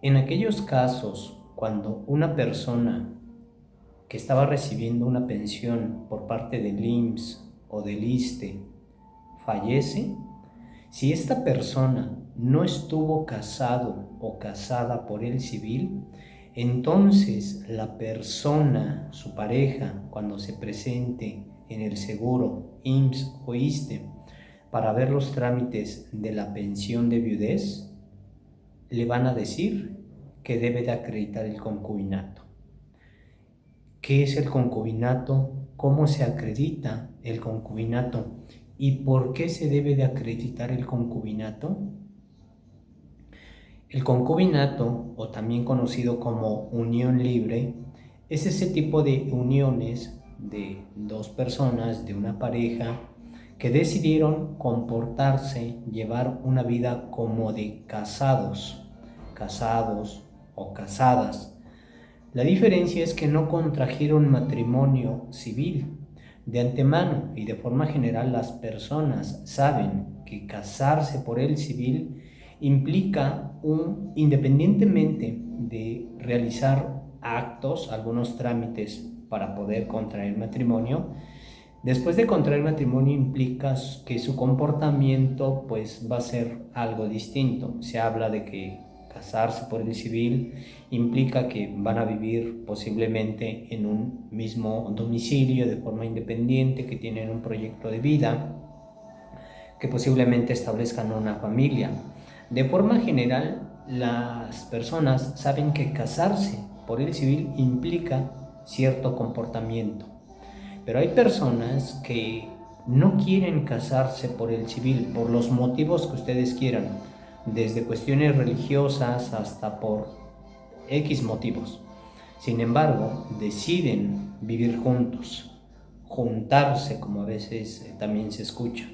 En aquellos casos, cuando una persona que estaba recibiendo una pensión por parte del IMSS o del ISSSTE fallece, si esta persona no estuvo casado o casada por el civil, entonces la persona, su pareja, cuando se presente en el seguro IMSS o ISSSTE para ver los trámites de la pensión de viudez, le van a decir que debe de acreditar el concubinato. ¿Qué es el concubinato? ¿Cómo se acredita el concubinato? ¿Y por qué se debe de acreditar el concubinato? El concubinato, o también conocido como unión libre, es ese tipo de uniones de dos personas, de una pareja, que decidieron comportarse, llevar una vida como de casados o casadas. La diferencia es que no contrajeron matrimonio civil. De antemano y de forma general, las personas saben que casarse por el civil implica independientemente de realizar actos, algunos trámites para poder contraer matrimonio, después de contraer matrimonio implica que su comportamiento pues va a ser algo distinto. Se habla de que casarse por el civil implica que van a vivir posiblemente en un mismo domicilio de forma independiente, que tienen un proyecto de vida, que posiblemente establezcan una familia. De forma general, las personas saben que casarse por el civil implica cierto comportamiento. Pero hay personas que no quieren casarse por el civil, por los motivos que ustedes quieran, desde cuestiones religiosas hasta por X motivos. Sin embargo, deciden vivir juntos, juntarse, como a veces también se escucha,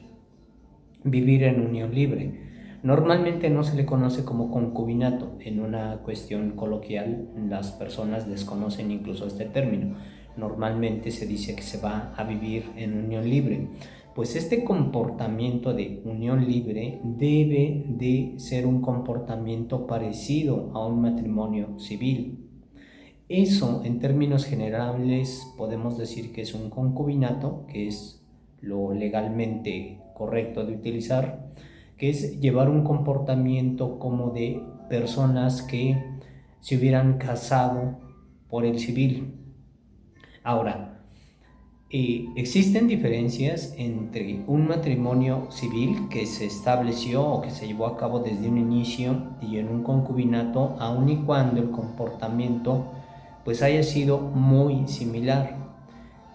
vivir en unión libre. Normalmente no se le conoce como concubinato. En una cuestión coloquial, las personas desconocen incluso este término. Normalmente se dice que se va a vivir en unión libre. Pues este comportamiento de unión libre debe de ser un comportamiento parecido a un matrimonio civil. Eso, en términos generales, podemos decir que es un concubinato, que es lo legalmente correcto de utilizar, que es llevar un comportamiento como de personas que se hubieran casado por el civil. Ahora, existen diferencias entre un matrimonio civil que se estableció o que se llevó a cabo desde un inicio y en un concubinato, aun y cuando el comportamiento pues haya sido muy similar.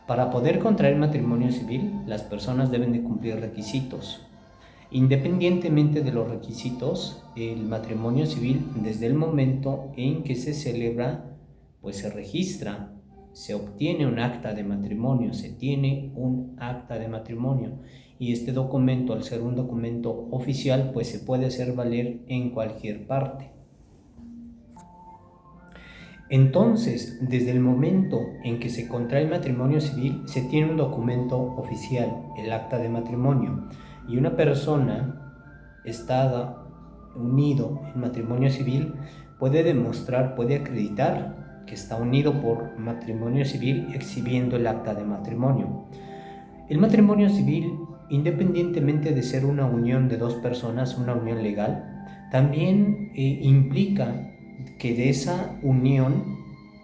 Para poder contraer matrimonio civil, las personas deben de cumplir requisitos. Independientemente de los requisitos, el matrimonio civil, desde el momento en que se celebra, pues se registra, se obtiene un acta de matrimonio, se tiene un acta de matrimonio, y este documento, al ser un documento oficial, pues se puede hacer valer en cualquier parte. Entonces, desde el momento en que se contrae matrimonio civil, se tiene un documento oficial, el acta de matrimonio, y una persona está unido en matrimonio civil puede demostrar, puede acreditar que está unido por matrimonio civil exhibiendo el acta de matrimonio. El matrimonio civil, independientemente de ser una unión de dos personas, una unión legal, también implica que de esa unión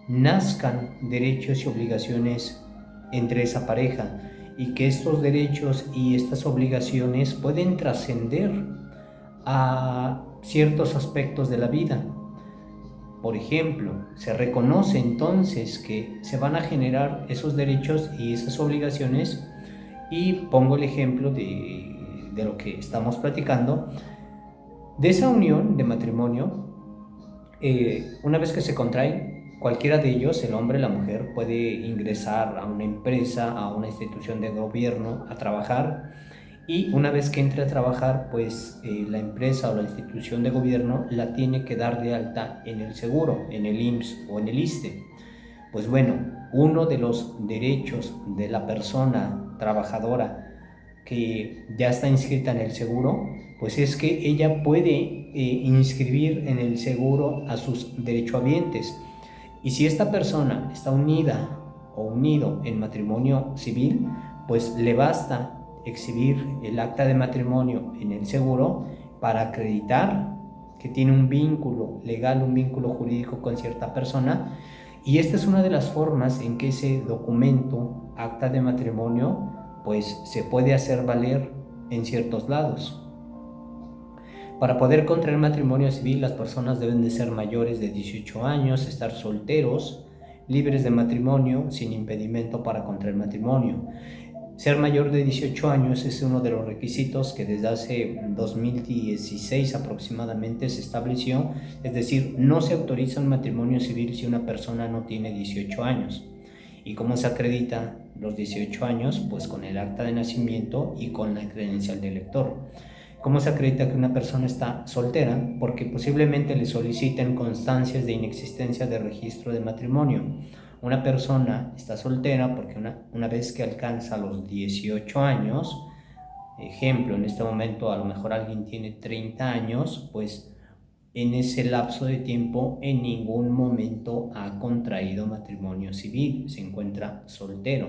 nazcan derechos y obligaciones entre esa pareja, y que estos derechos y estas obligaciones pueden trascender a ciertos aspectos de la vida. Por ejemplo, se reconoce entonces que se van a generar esos derechos y esas obligaciones, y pongo el ejemplo de lo que estamos platicando, de esa unión de matrimonio. Una vez que se contrae, cualquiera de ellos, el hombre, la mujer, puede ingresar a una empresa, a una institución de gobierno a trabajar, y una vez que entre a trabajar, pues la empresa o la institución de gobierno la tiene que dar de alta en el seguro, en el IMSS o en el ISSSTE. Pues bueno, uno de los derechos de la persona trabajadora que ya está inscrita en el seguro, pues es que ella puede inscribir en el seguro a sus derechohabientes. Y si esta persona está unida o unido en matrimonio civil, pues le basta exhibir el acta de matrimonio en el seguro para acreditar que tiene un vínculo legal, un vínculo jurídico con cierta persona. Y esta es una de las formas en que ese documento, acta de matrimonio, pues se puede hacer valer en ciertos lados. Para poder contraer matrimonio civil, las personas deben de ser mayores de 18 años, estar solteros, libres de matrimonio, sin impedimento para contraer matrimonio. Ser mayor de 18 años es uno de los requisitos que desde hace 2016 aproximadamente se estableció, es decir, no se autoriza un matrimonio civil si una persona no tiene 18 años. ¿Y cómo se acredita los 18 años? Pues con el acta de nacimiento y con la credencial de elector. ¿Cómo se acredita que una persona está soltera? Porque posiblemente le soliciten constancias de inexistencia de registro de matrimonio. Una persona está soltera porque una vez que alcanza los 18 años, ejemplo, en este momento a lo mejor alguien tiene 30 años, pues en ese lapso de tiempo en ningún momento ha contraído matrimonio civil, se encuentra soltero.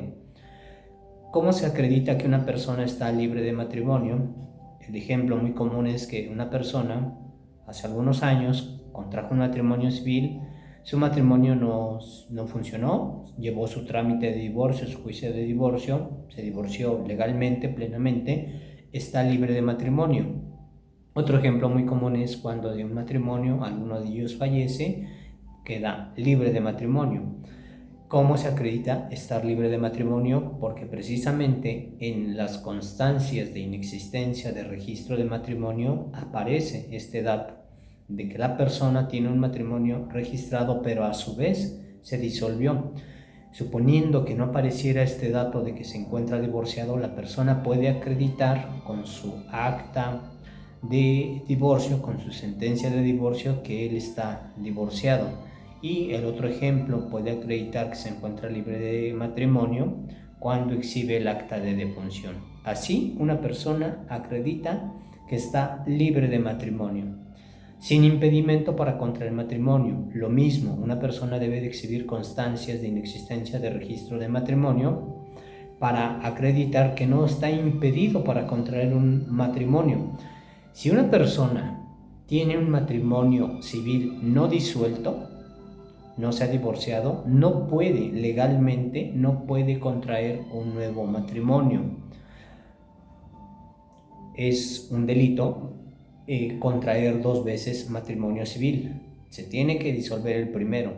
¿Cómo se acredita que una persona está libre de matrimonio? El ejemplo muy común es que una persona hace algunos años contrajo un matrimonio civil, su matrimonio no funcionó, llevó su trámite de divorcio, su juicio de divorcio, se divorció legalmente, plenamente, está libre de matrimonio. Otro ejemplo muy común es cuando de un matrimonio alguno de ellos fallece, queda libre de matrimonio. ¿Cómo se acredita estar libre de matrimonio? Porque precisamente en las constancias de inexistencia de registro de matrimonio aparece este dato de que la persona tiene un matrimonio registrado, pero a su vez se disolvió. Suponiendo que no apareciera este dato de que se encuentra divorciado, la persona puede acreditar con su acta de divorcio, con su sentencia de divorcio, que él está divorciado. Y el otro ejemplo, puede acreditar que se encuentra libre de matrimonio cuando exhibe el acta de defunción. Así, una persona acredita que está libre de matrimonio, sin impedimento para contraer matrimonio. Lo mismo, una persona debe de exhibir constancias de inexistencia de registro de matrimonio para acreditar que no está impedido para contraer un matrimonio. Si una persona tiene un matrimonio civil no disuelto, no se ha divorciado, no puede legalmente, no puede contraer un nuevo matrimonio. Es un delito contraer 2 veces matrimonio civil. Se tiene que disolver el primero.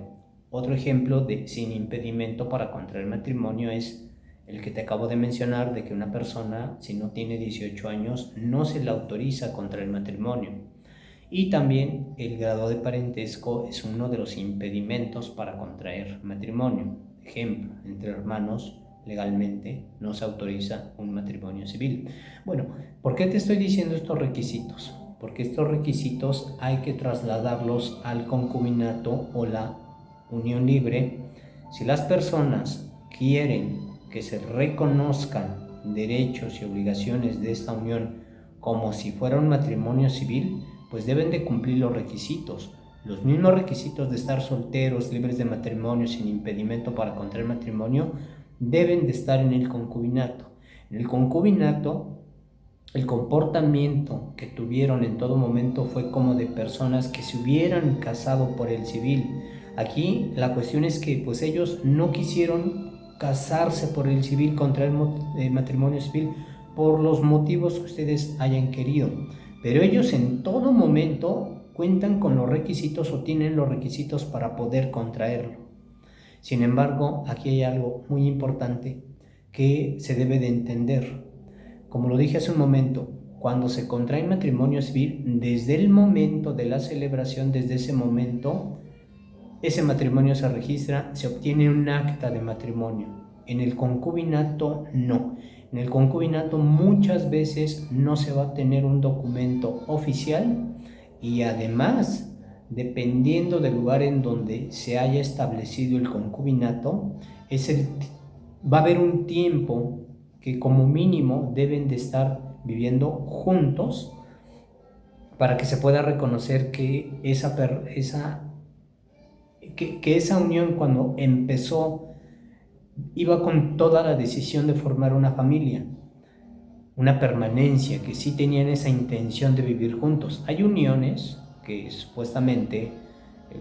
Otro ejemplo de sin impedimento para contraer matrimonio es el que te acabo de mencionar, de que una persona, si no tiene 18 años, no se le autoriza contraer matrimonio. Y también el grado de parentesco es uno de los impedimentos para contraer matrimonio. Ejemplo, entre hermanos legalmente no se autoriza un matrimonio civil. Bueno, ¿por qué te estoy diciendo estos requisitos? Porque estos requisitos hay que trasladarlos al concubinato o la unión libre. Si las personas quieren que se reconozcan derechos y obligaciones de esta unión como si fuera un matrimonio civil, pues deben de cumplir los requisitos. Los mismos requisitos de estar solteros, libres de matrimonio, sin impedimento para contraer matrimonio, deben de estar en el concubinato. En el concubinato, el comportamiento que tuvieron en todo momento fue como de personas que se hubieran casado por el civil. Aquí la cuestión es que pues ellos no quisieron casarse por el civil, contraer matrimonio civil, por los motivos que ustedes hayan querido. Pero ellos en todo momento cuentan con los requisitos o tienen los requisitos para poder contraerlo. Sin embargo, aquí hay algo muy importante que se debe de entender. Como lo dije hace un momento, cuando se contrae matrimonio civil, desde el momento de la celebración, desde ese momento, ese matrimonio se registra, se obtiene un acta de matrimonio. En el concubinato no. En el concubinato muchas veces no se va a tener un documento oficial y además, dependiendo del lugar en donde se haya establecido el concubinato, va a haber un tiempo que como mínimo deben de estar viviendo juntos para que se pueda reconocer que que esa unión cuando empezó iba con toda la decisión de formar una familia, una permanencia, que sí tenían esa intención de vivir juntos. Hay uniones que supuestamente,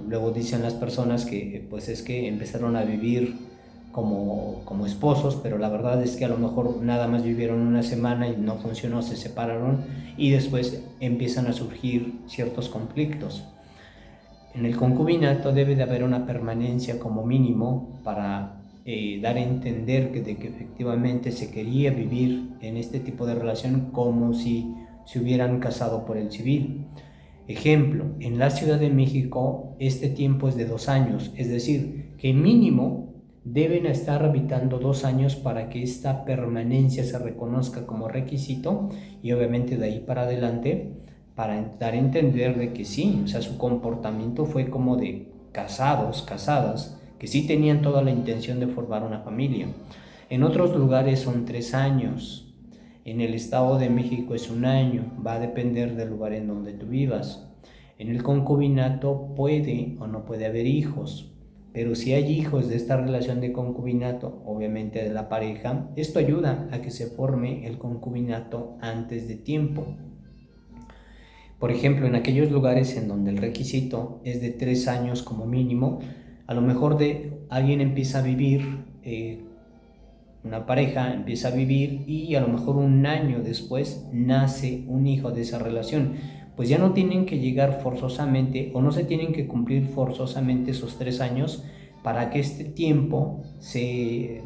luego dicen las personas que pues es que empezaron a vivir como esposos, pero la verdad es que a lo mejor nada más vivieron una semana y no funcionó, se separaron y después empiezan a surgir ciertos conflictos. En el concubinato debe de haber una permanencia como mínimo para dar a entender de que efectivamente se quería vivir en este tipo de relación como si se hubieran casado por el civil. Ejemplo, en la Ciudad de México este tiempo es de 2 años, es decir, que mínimo deben estar habitando 2 años para que esta permanencia se reconozca como requisito y obviamente de ahí para adelante para dar a entender de que sí, o sea, su comportamiento fue como de casados, casadas, que sí tenían toda la intención de formar una familia. En otros lugares son 3 años, en el Estado de México es 1 año, va a depender del lugar en donde tú vivas. En el concubinato puede o no puede haber hijos, pero si hay hijos de esta relación de concubinato, obviamente de la pareja, esto ayuda a que se forme el concubinato antes de tiempo. Por ejemplo, en aquellos lugares en donde el requisito es de 3 años como mínimo, a lo mejor alguien empieza a vivir, una pareja empieza a vivir y a lo mejor 1 año después nace un hijo de esa relación. Pues ya no tienen que llegar forzosamente o no se tienen que cumplir forzosamente esos 3 años para que este tiempo se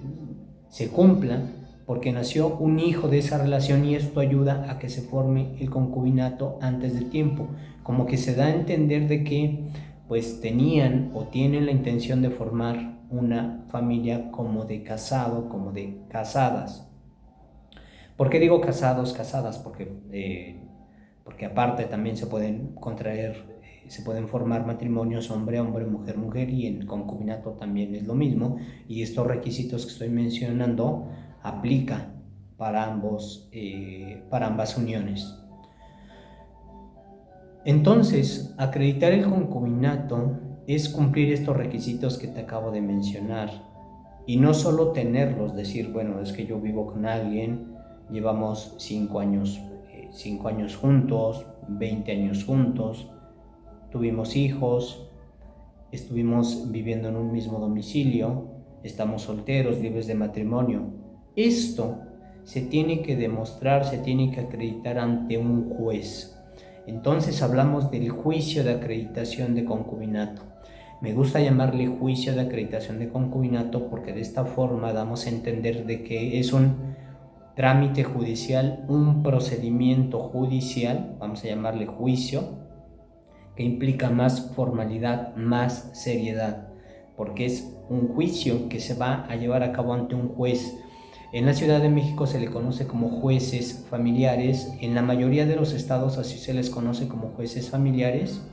cumpla, porque nació un hijo de esa relación y esto ayuda a que se forme el concubinato antes del tiempo, como que se da a entender de que pues tenían o tienen la intención de formar una familia como de casado, como de casadas. ¿Por qué digo casados, casadas? Porque aparte también se pueden contraer, se pueden formar matrimonios hombre a hombre, mujer a mujer, y en concubinato también es lo mismo, y estos requisitos que estoy mencionando aplica para ambas uniones. Entonces, acreditar el concubinato es cumplir estos requisitos que te acabo de mencionar y no solo tenerlos, decir, bueno, es que yo vivo con alguien, llevamos 5 años, 5 años juntos, 20 años juntos, tuvimos hijos, estuvimos viviendo en un mismo domicilio, estamos solteros, libres de matrimonio. Esto se tiene que demostrar, se tiene que acreditar ante un juez. Entonces hablamos del juicio de acreditación de concubinato. Me gusta llamarle juicio de acreditación de concubinato porque de esta forma damos a entender de que es un trámite judicial, un procedimiento judicial, vamos a llamarle juicio, que implica más formalidad, más seriedad, porque es un juicio que se va a llevar a cabo ante un juez. En la Ciudad de México se le conoce como jueces familiares, en la mayoría de los estados así se les conoce como jueces familiares,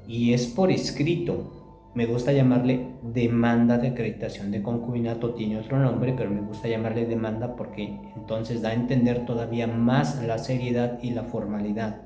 y es por escrito. Me gusta llamarle demanda de acreditación de concubinato, tiene otro nombre, pero me gusta llamarle demanda porque entonces da a entender todavía más la seriedad y la formalidad.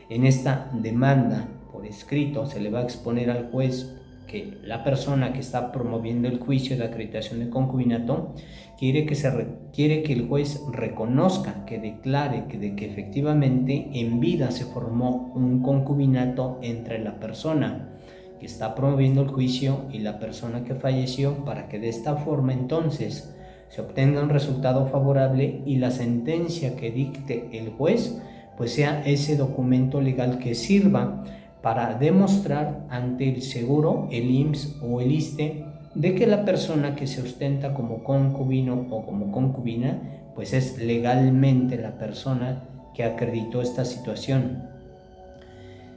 En esta demanda por escrito se le va a exponer al juez que la persona que está promoviendo el juicio de acreditación de concubinato quiere que el juez reconozca, que declare que efectivamente en vida se formó un concubinato entre la persona que está promoviendo el juicio y la persona que falleció, para que de esta forma entonces se obtenga un resultado favorable y la sentencia que dicte el juez pues sea ese documento legal que sirva para demostrar ante el seguro, el IMSS o el ISSSTE, de que la persona que se ostenta como concubino o como concubina, pues es legalmente la persona que acreditó esta situación.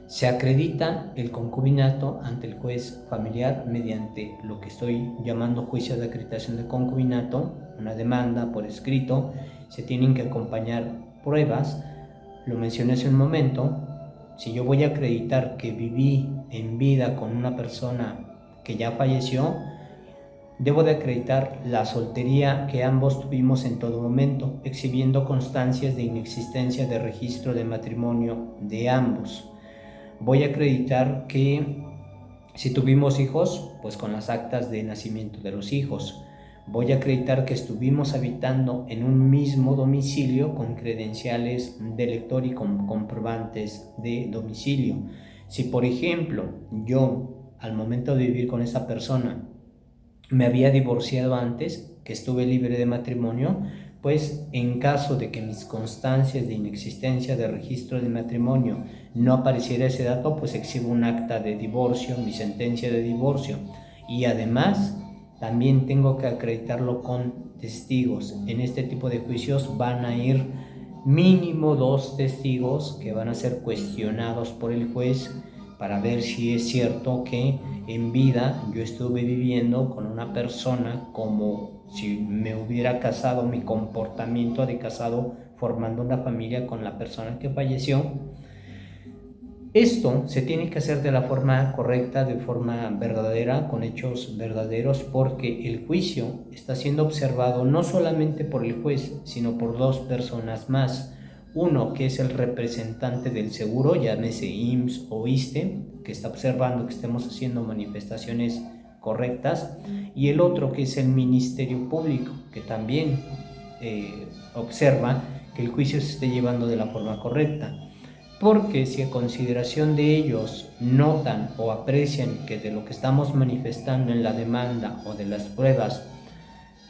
Se acredita el concubinato ante el juez familiar mediante lo que estoy llamando juicio de acreditación de concubinato, una demanda por escrito. Se tienen que acompañar pruebas. Lo mencioné hace un momento. Si yo voy a acreditar que viví en vida con una persona que ya falleció, Debo de acreditar la soltería que ambos tuvimos en todo momento, exhibiendo constancias de inexistencia de registro de matrimonio de ambos. Voy a acreditar que si tuvimos hijos, pues con las actas de nacimiento de los hijos. Voy a acreditar que estuvimos habitando en un mismo domicilio con credenciales de lector y con comprobantes de domicilio. Si, por ejemplo, yo al momento de vivir con esa persona me había divorciado antes, que estuve libre de matrimonio, pues en caso de que mis constancias de inexistencia de registro de matrimonio no apareciera ese dato, pues exhibo un acta de divorcio, mi sentencia de divorcio, y además también tengo que acreditarlo con testigos. En este tipo de juicios van a ir mínimo 2 testigos que van a ser cuestionados por el juez para ver si es cierto que en vida yo estuve viviendo con una persona como si me hubiera casado, mi comportamiento de casado formando una familia con la persona que falleció. Esto se tiene que hacer de la forma correcta, de forma verdadera, con hechos verdaderos, porque el juicio está siendo observado no solamente por el juez, sino por 2 personas más. Uno que es el representante del seguro, llámese IMSS o ISSSTE, que está observando que estemos haciendo manifestaciones correctas, y el otro que es el Ministerio Público, que también observa que el juicio se esté llevando de la forma correcta. Porque si a consideración de ellos notan o aprecian que de lo que estamos manifestando en la demanda o de las pruebas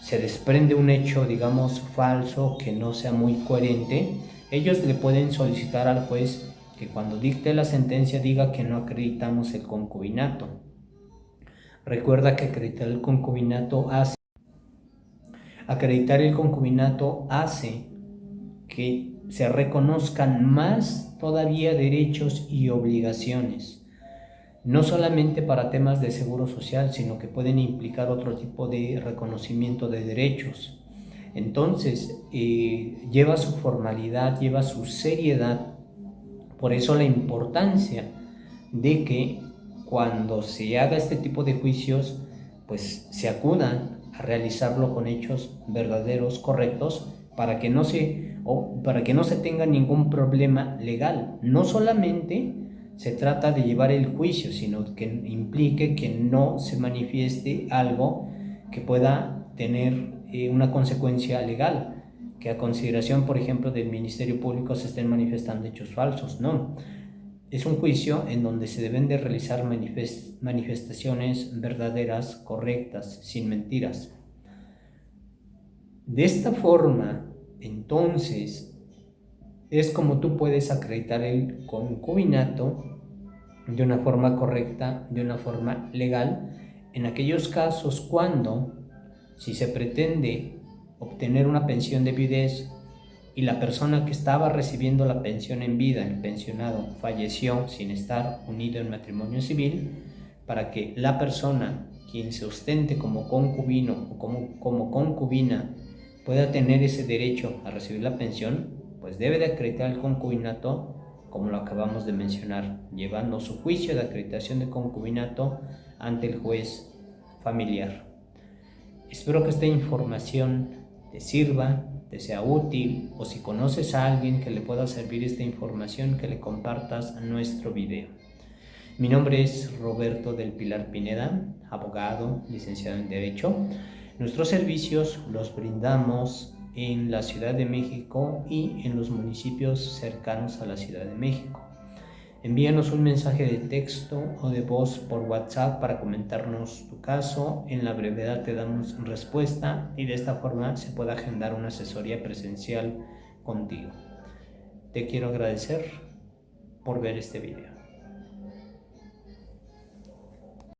se desprende un hecho, digamos, falso, que no sea muy coherente, ellos le pueden solicitar al juez que cuando dicte la sentencia diga que no acreditamos el concubinato. Recuerda que acreditar el concubinato hace que se reconozcan más todavía derechos y obligaciones, no solamente para temas de seguro social, sino que pueden implicar otro tipo de reconocimiento de derechos. Entonces, lleva su formalidad, lleva su seriedad. Por eso la importancia de que cuando se haga este tipo de juicios, pues se acudan a realizarlo con hechos verdaderos, correctos, para que no se tenga ningún problema legal. No solamente se trata de llevar el juicio, sino que implique que no se manifieste algo que pueda tener una consecuencia legal, que a consideración, por ejemplo, del Ministerio Público se estén manifestando hechos falsos. No, es un juicio en donde se deben de realizar manifestaciones verdaderas, correctas, sin mentiras. De esta forma, entonces, es como tú puedes acreditar el concubinato de una forma correcta, de una forma legal, en aquellos casos cuando, si se pretende obtener una pensión de viudez y la persona que estaba recibiendo la pensión en vida, el pensionado, falleció sin estar unido en matrimonio civil, para que la persona, quien se ostente como concubino o como concubina, pueda tener ese derecho a recibir la pensión, pues debe de acreditar el concubinato, como lo acabamos de mencionar, llevando su juicio de acreditación de concubinato ante el juez familiar. Espero que esta información te sirva, te sea útil, o si conoces a alguien que le pueda servir esta información, que le compartas nuestro video. Mi nombre es Roberto del Pilar Pineda, abogado, licenciado en Derecho. Nuestros servicios los brindamos en la Ciudad de México y en los municipios cercanos a la Ciudad de México. Envíanos un mensaje de texto o de voz por WhatsApp para comentarnos tu caso. En la brevedad te damos respuesta y de esta forma se puede agendar una asesoría presencial contigo. Te quiero agradecer por ver este video.